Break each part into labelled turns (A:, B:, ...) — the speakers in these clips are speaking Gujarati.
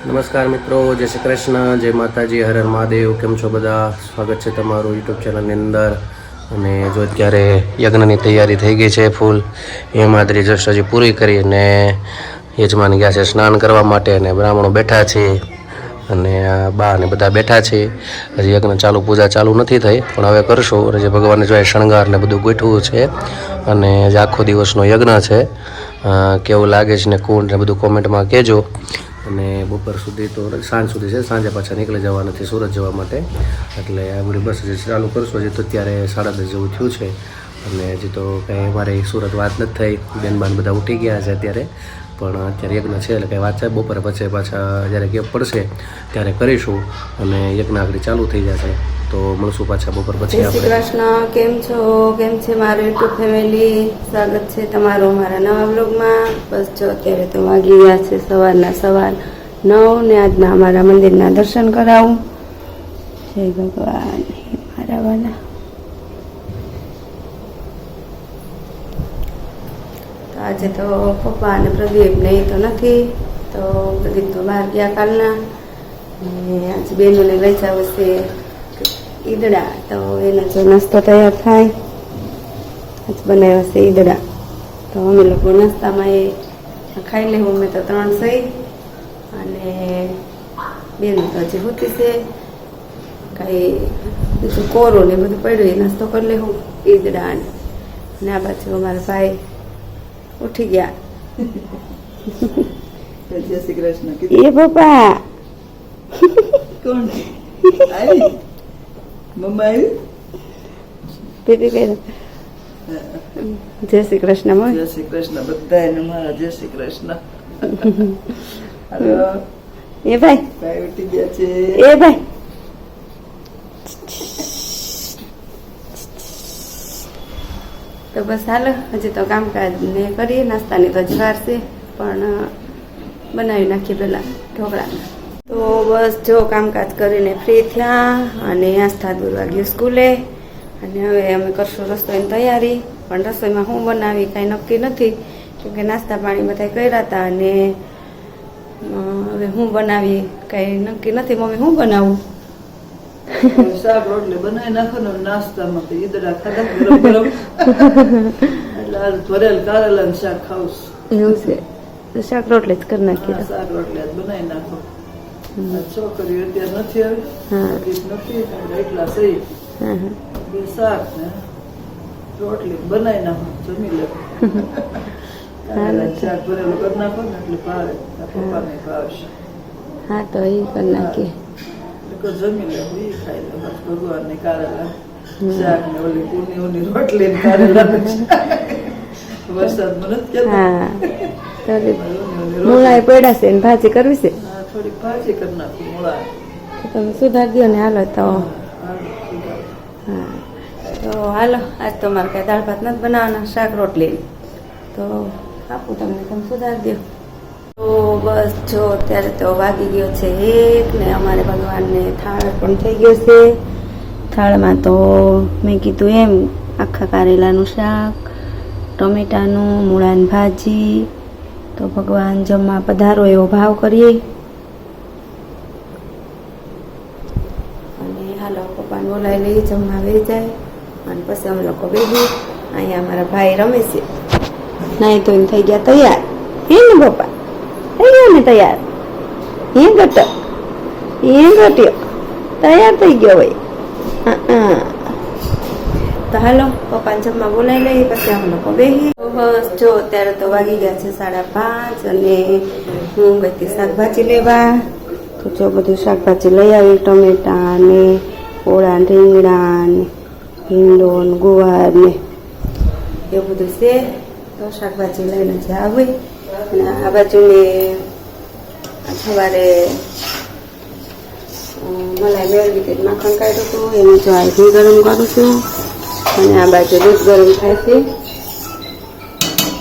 A: નમસ્કાર મિત્રો, જય શ્રી કૃષ્ણ, જય માતાજી, હર હર મહાદેવ. કેમ છો બધા? સ્વાગત છે તમારું યુટ્યુબ ચેનલની અંદર. અને જો અત્યારે યજ્ઞની તૈયારી થઈ ગઈ છે ફૂલ. એ માદરી જસ્ટ હજી પૂરી કરીને યજમાન ગયા છે સ્નાન કરવા માટે, અને બ્રાહ્મણો બેઠા છે અને બા ને બધા બેઠા છે. હજી યજ્ઞ ચાલુ, પૂજા ચાલુ નથી થઈ, પણ હવે કરશું. અને જે ભગવાનને જો શણગાર ને બધું ગોઠવું છે, અને જે આખો દિવસનો યજ્ઞ છે. કેવું લાગે છે ને કોણ ને બધું કોમેન્ટમાં કહેજો. અને બપોર સુધી તો સાંજ સુધી છે, સાંજે પાછા નીકળી જવા નથી સુરત જવા માટે. એટલે આ બધી બસ હજી ચાલુ કરશું. હજી તો અત્યારે 10:30 જેવું થયું છે, અને હજી તો કંઈ અમારે સુરત વાત નથી થઈ. બેનબાન બધા ઉઠી ગયા છે અત્યારે, પણ અત્યારે યજ્ઞ છે એટલે કંઈ વાત છે. બપોરે પછી પાછા જ્યારે ગેપ પડશે ત્યારે કરીશું, અને યજ્ઞ આગળ ચાલુ થઈ જશે. તો મળશું પાછા બપોર પછી.
B: જય શ્રી કૃષ્ણ. કેમ છો? કેમ છે મારું યુટ્યુબ ફેમિલી? સ્વાગત છે તમારું મારા નવા બ્લોગમાં. બસ જો અત્યારે તો વાગી ગયા છે સવારના 9:15 ને આજના અમારા મંદિરના દર્શન કરાવું. જય ભગવાન મારા વાલા. તો આજે તો પપ્પા અને પ્રદીપ ને એ તો નથી, તો પ્રદીપ તો બહાર ગયા કાલના. અને આજે બેનોને લઈ જાવ છે ઈદડા, તો એનો જો નાસ્તો તૈયાર થાય. આજ બનાવ્યા છે ઈદડા, તો અમે લોકો નાસ્તામાં એ ખાઈ લેવું. મેં તો 3 સહી, અને બેન તો હજી હોતી છે. કાંઈ બીજું કોરો ને બધું પડ્યું, એ નાસ્તો કરી લેવું ઈદડા. અને આ બાજુ અમારા ભાઈ ઉઠી ગયા.
C: જય શ્રી કૃષ્ણ.
B: એ પપ્પા
C: કોણ આવી? મમ્મા આવી?
B: પીપી કહી જય શ્રી કૃષ્ણ.
C: જય શ્રી કૃષ્ણ બધાને મારા જય શ્રી કૃષ્ણ.
B: એ ભાઈ
C: ભાઈ ઉઠી ગયા છે.
B: એ ભાઈ તો બસ હાલો, હજી તો કામકાજ ને કરીએ. નાસ્તાની તો જ વાર છે, પણ બનાવી નાખીએ પેલા ઢોકળા. તો બસ જો કામકાજ કરીને ફ્રી થયા, અને આસ્થા દોરવા ગયો સ્કૂલે. અને હવે અમે કરશું રસોઈની તૈયારી. પણ રસોઈમાં શું બનાવી કાંઈ નક્કી નથી, કેમકે નાસ્તા પાણી બધા કર્યા હતા. અને હવે હું બનાવી કાંઈ નક્કી નથી. મમ્મી શું બનાવું?
C: શાક રોટલી બનાવી નાખો ને નાસ્તામાં. તો ઈદડા ખાધા ગરમ ગરમ, એટલે આજ ભરેલ કારેલા શાક ખાવું.
B: એવું છે, તો શાક રોટલી જ કરી નાખીએ.
C: શાક રોટલી આજ બનાવી નાખો. છોકરીઓ અત્યારે નથી આવી, નથી એટલા સહી. બે શાક ને રોટલી બનાવી નાખો, જમી લે. શાક ભરેલું કરી નાખો ને એટલે ભાવે, પપ્પાને ભાવશે.
B: હા, તો એ કરી નાખીએ.
C: જમી લે, એ ખાઈ લે. બસ ભગવાન ને કારેલા શાક ને ઓલી ઊની રોટલી ને કારેલા. વરસાદમાં નથી કેતા.
B: મૂળા પડ્યા છે ને ભાજી કરવી છે.
C: થોડીક ભાજી કરી નાખું મૂળા.
B: તમે સુધાર દો ને હાલો તો. હા, તો હાલો. આજ તો મારે કાંઈ દાળ ભાત નથી બનાવવાના, શાક રોટલી. તો આપું તમને, તમે સુધાર દો. તો બસ જો અત્યારે તો વાગી ગયો છે 1 ને અમારે ભગવાનને થાળ પણ થઈ ગયો છે. થાળમાં તો મેં કીધું એમ આખા કારેલાનું શાક, ટમેટાનું, મૂળાની ભાજી. તો ભગવાન જમવા પધારો એવો ભાવ કરીએ. અને હાલો પપ્પાને બોલાવી લઈ, જમવા વહી જાય. અને પછી અમે લોકો બેસી. અહીંયા અમારા ભાઈ રમે છે. નાઈ તો એમ થઈ ગયા તૈયાર. હે ને પપ્પા? થઈ ગયા ને તૈયાર? હે ગટ એ ગટ્યો તૈયાર થઈ ગયો ભાઈ. તો હાલો પપ્પાને જમવા બોલાવી લઈએ, પછી અમે લોકો બેસી. બસ જો અત્યારે તો વાગી ગયા છે 5:30, અને હું ગઈ હતી શાકભાજી લેવા. તો જો બધું શાકભાજી લઈ આવી. ટમેટા ને ઓળા, રીંગણા ને ભીંડો ને ગુવાર ને એવું બધું છે. તો શાકભાજી લઈને જ આવી. અને આ બાજુ મેં સવારે મલાઈ મેળવી હતી, માખણ કાઢ્યું હતું. એમાં જો આ ઘી ગરમ કરું છું, અને આ બાજુ દૂધ ગરમ થાય છે.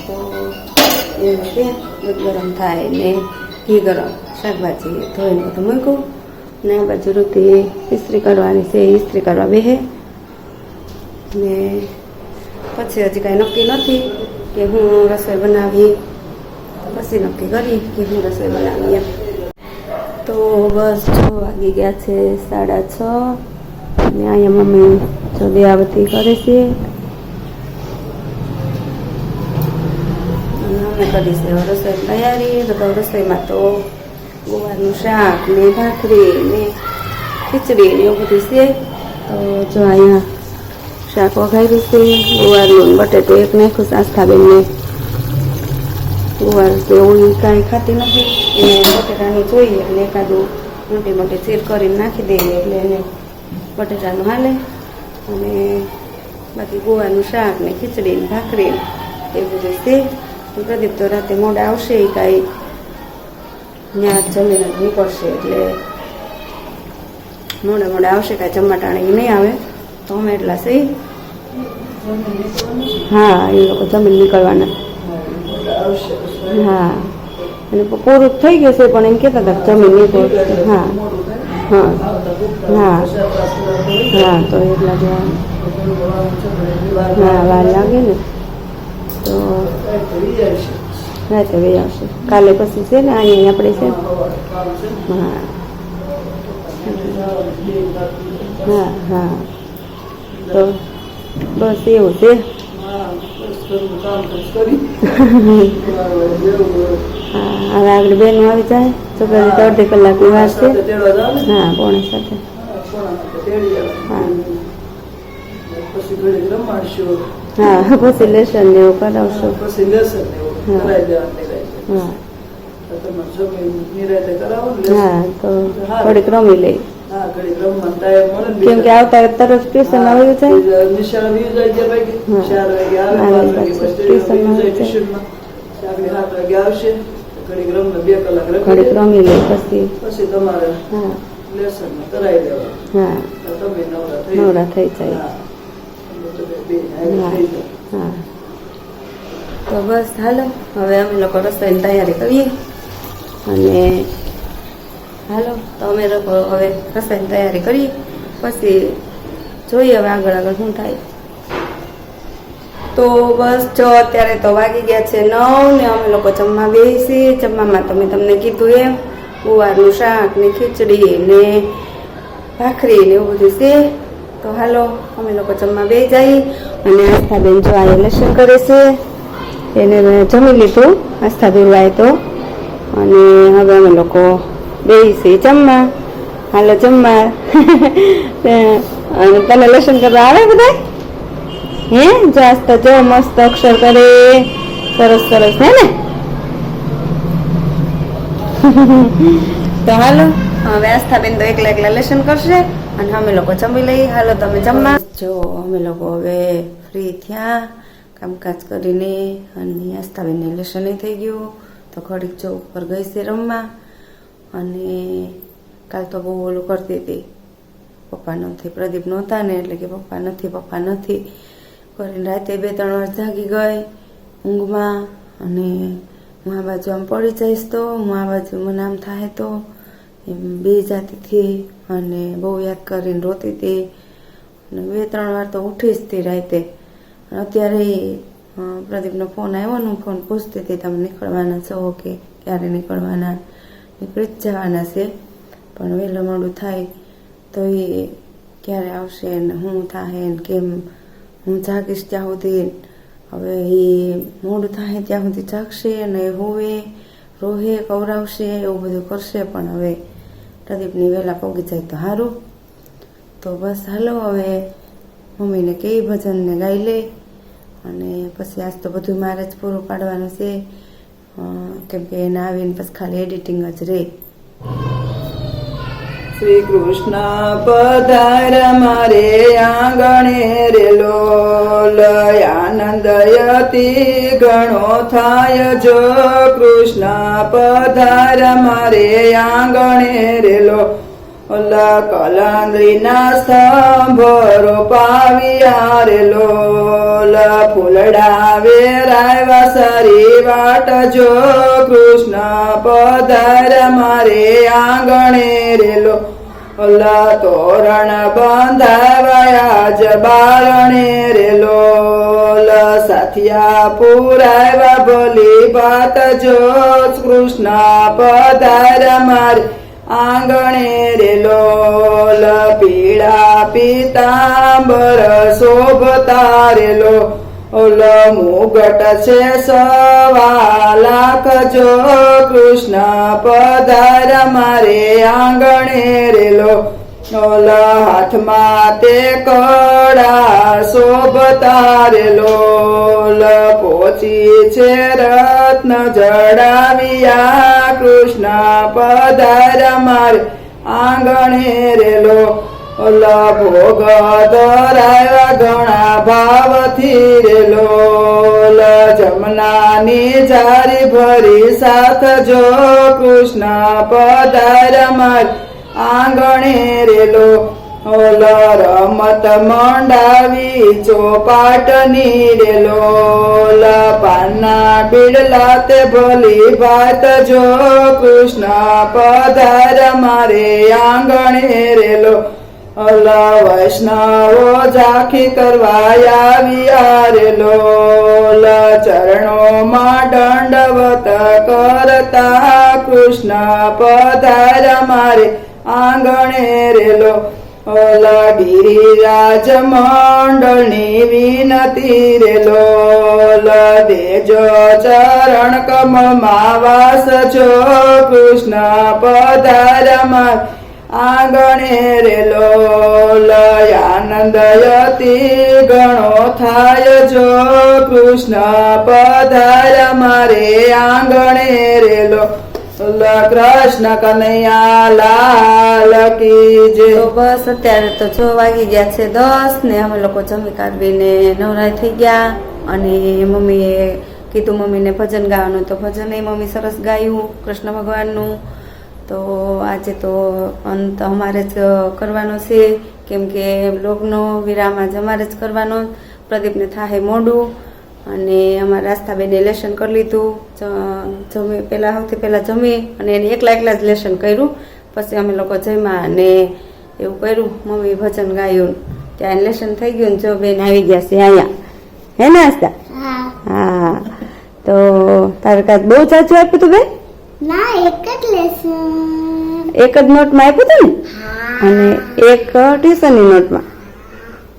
B: તો એવું છે, દૂધ ગરમ થાય ને ઘી ગરમ, શાકભાજી ધોઈને બધું મૂક્યું. ને આ બાજુ રૂતી ઇસ્ત્રી કરવાની છે, ઇસ્ત્રી કરવા બેસે. ને પછી હજી કાંઈ નક્કી નથી કે હું રસોઈ બનાવી. પછી નક્કી કરી કે હું રસોઈ બનાવી એમ. તો બસ 6 વાગી ગયા છે, 6:30. અને અહીંયા મમ્મી જો દેવાબતી કરે છે અને અમે કરીશું રસોઈ તૈયારી. તો રસોઈમાં તો ગુવારનું શાક ને ભાખરી ને ખીચડી ને એવું બધું છે. તો જો અહીંયા શાક વઘાર્યું છે, ગુવારનું બટેટું એક નાખ્યું છે. આસ્થાબેનને ગુવાર તો એવું કાંઈ ખાતી નથી, એને બટેટાનું જોઈએ એટલે એકાદું મોટી ચીર કરીને નાખી દઈએ એટલે એને બટેટાનું હાલે. અને બાકી ગુવારનું શાક ને ખીચડી ને ભાખરી એ બધું છે. પ્રદીપ તો રાતે મોડા આવશે, એ કાંઈ ત્યાં જમીને નીકળશે એટલે મોડા આવશે, કાંઈ જમવા ટાણે નહીં આવે. તો અમે એટલા સહી. હા, એ લોકો જમીન નીકળવાના. હા, અને પૂરું થઈ ગયું છે પણ એમ કહેતા હતા જમીન નીકળશે. હા હા હા હા, તો એટલા જ હા વાર લાગે ને, તો રાતે વહી આવશે. કાલે પછી છે ને અહીંયા આપણે છે. હા હા હા, તો બસ એવું છે. હા, હવે આગળ બેન આવી જાય છોકરી તો અડધી કલાકની વાર છે. હા, 6:45. હા હા, પછી લેસન ને એવું કરાવશું. હા, તો થોડીક રમી લઈ, કેમ કે આવતા તરફ ટ્યુશન આવ્યું છે. ઘડીક રમી લઈ પછી તમારે હા નવરા થઈ જાય. હા, તો બસ હાલો હવે અમે લોકો રસોઈની તૈયારી કરીએ. અને હાલો તો અમે લોકો હવે રસોઈની તૈયારી કરીએ, પછી જોઈએ હવે આગળ શું થાય. તો બસ જો અત્યારે તો વાગી ગયા છે 9 ને અમે લોકો જમવા બેસી. જમવામાં તો મેં તમને કીધું એમ ગુવારનું શાક ને ખીચડી ને ભાખરી ને એવું બધું છે. તો હાલો અમે લોકો જમવા બે જઈએ. અને આસ્થાબેન જો આ લેસન કરે છે, એને જમી લીધું આસ્થાબેન તો. અને હવે અમે લોકો બેસી જમવા. હાલો જમવા. અને તને લેસન કરવા આવે બધા? હે, જો આસ્તા જો મસ્ત અક્ષર કરે, સરસ હે ને. તો હાલો હવે આસ્થાબેન તો એકલા લેસન કરશે અને અમે લોકો જમી લઈએ. હાલો તમે જમવા. જો અમે લોકો હવે ફ્રી થયા કામકાજ કરીને, અને આસ્થાબેનને લેસન થઈ ગયું. તો ઘડીક જો ઉપર ગઈ છે રમવા. અને કાલ તો બહુ ઓલું કરતી હતી, પપ્પા નથી, પ્રદીપ નહોતા ને એટલે કે પપ્પા નથી કરીને રાતે 2-3 વાર જાગી ગઈ ઊંઘમાં. અને હું આ બાજુ આમ પડી જઈશ તો હું આ બાજુ મને આમ થાય તો એમ બે જાતી હતી અને બહુ યાદ કરીને રોતી હતી. અને 2-3 વાર તો ઉઠી જ હતી રાતે. અત્યારે પ્રદીપનો ફોન આવ્યો ને, ફોન પૂછતી હતી તમે નીકળવાના છો કે ક્યારે નીકળવાના. નીકળી જ જવાના છે પણ વહેલું મોડું થાય તો એ ક્યારે આવશે ને શું થાય ને કેમ. હું જાગીશ ત્યાં સુધી, હવે એ મોડું થાય ત્યાં સુધી જાગશે અને હોવે રોહે કવરાવશે એવું બધું કરશે. પણ હવે પ્રદીપની વહેલા પહોંચી જાય તો સારું. તો બસ હાલો હવે મમ્મીને કઈ ભજનને ગાઈ લે. અને પછી આજ તો બધું મારે જ પૂરું પાડવાનું છે, કેમ કે એને આવીને પછી ખાલી એડિટિંગ જ રહે.
C: શ્રી કૃષ્ણ પધાર મારે આંગણે રે લોલ, આનંદ યતિ ઘણો થાય જો કૃષ્ણ પધાર મારે આંગણે રે લોલ. કલંદરીના સ્તંભરો પાવ્યા રે લોલ, ફૂલડા વેરાવ્યા સારી વાટ જો કૃષ્ણ પધાર મારે આંગણે રે લોલ. તોરણ બંધાવાયા જ બારણે રે લોલ, સાથિયા પુરાવ્યા ભલી વાત જો કૃષ્ણ પધાર મારે આંગણે રે લોલ પીળા પીતાંબર શોભતા રે લોલ મુગટ છે 1.25 લાખ જો કૃષ્ણ પધાર મારે આંગણે રે લોલ હાથમાં તે કડા શોભતા રે લોલ પોચી છે રત્ન જડાવ્યા કૃષ્ણ પધાર મારે આંગણે રે લોલ ભોગ ધરાવ્યા ઘણા ભાવથી રે લોલ જમનાની જારી ભરી સાથ જો કૃષ્ણ પધાર મારે આંગણે રે લોલ રમત મંડાવી ચોપાટની રે લોલ પાના બિડલા તે ભલી ભાત જો કૃષ્ણ પધાર મારે આંગણે રે લોલ વૈષ્ણવો ઝાંખી કરવા આવ્યા રે લોલ ચરણોમાં દંડવત કરતા કૃષ્ણ પધાર મારે આંગણે રે લોલ ગિરિરાજ મંડળની વિનતી રે લોલ દેજો ચરણ કમળમાં વાસ જો કૃષ્ણ પધાર મારે આંગણે રે લોલ આનંદ અતિ ગણો થાય જો કૃષ્ણ પધાર મારે આંગણે રે લોલ કૃષ્ણ કનૈયા લાલ કી જય.
B: તો બસ અત્યારે તો 6 વાગી ગયા છે 10 ને અમે લોકો જમી કાઢવીને નવરાય થઈ ગયા અને મમ્મીએ કીધું મમ્મીને ભજન ગાવાનું તો ભજન એ મમ્મી સરસ ગાયું કૃષ્ણ ભગવાનનું. તો આજે તો અંત અમારે જ કરવાનો છે કેમ કે બ્લોગનો વિરામ આજે અમારે જ કરવાનો. પ્રદીપને થાય મોડું અને અમારા રાસ્તાબેને લેસન કરી લીધું. જમી સૌથી પહેલાં જમી અને એને એકલા જ લેસન કર્યું. પછી અમે લોકો જમ્યા અને એવું કર્યું મમ્મી ભજન ગાયું ત્યાં લેસન થઈ ગયું ને જો બેન આવી ગયા છે અહીંયા હે ને આસ્તા. હા તો તારે કાંઈ બહુ ચાચું આપ્યું હતું બેન?
D: ના એક જ લેસન
B: એક જ નોટમાં આપ્યું હતું ને અને એક ટ્યુશનની નોટમાં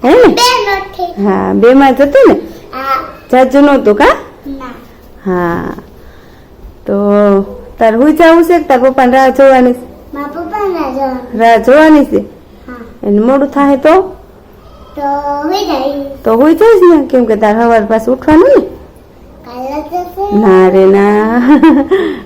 B: હે ને?
D: બે નથી
B: હા 2 માં જ હતું ને
D: હા
B: જાજુ નહોતું કા?
D: ના
B: હા તો તાર હું જવું છે કે તાર પપ્પાને રાહ જોવાની છે?
D: મારા પપ્પા ના જવાનું
B: રાહ જોવાની છે
D: હા
B: એને મોડું થાય તો
D: તો હોય જાય
B: તો હું જઈશ ને કેમ કે તાર સવાર પાછું ઉઠવાનું ને.
D: કાલે જશે
B: ના રે ના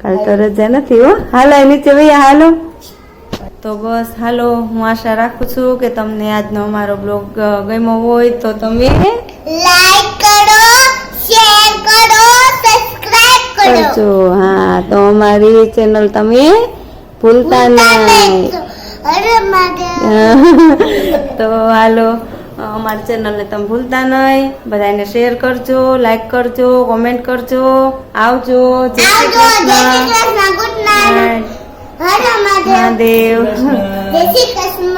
B: કાલ તો રજા નથી હો. હાલો નીચે ભૈયા હાલો. તો બસ હાલો હું આશા રાખું છું કે તમને આજનો અમારો બ્લોગ ગમ્યો હોય તો તમે
D: લાઈક કરો શેર કરો સબસ્ક્રાઇબ કરો
B: કરજો. હા તો અમારી ચેનલ તમે ભૂલતા નહીં.
D: અરે મારે
B: તો હાલો અમારી ચેનલને તમે ભૂલતા નહીં. બધાને શેર કરજો, લાઈક કરજો, કોમેન્ટ કરજો. આવજો. જય શ્રી
D: આવજો જય શ્રી
B: કૃષ્ણ.
D: કૃષ્ણ ગુડ નાઇટ હરે મહાદેવ
B: મહાદેવ.
D: જય શ્રી કૃષ્ણ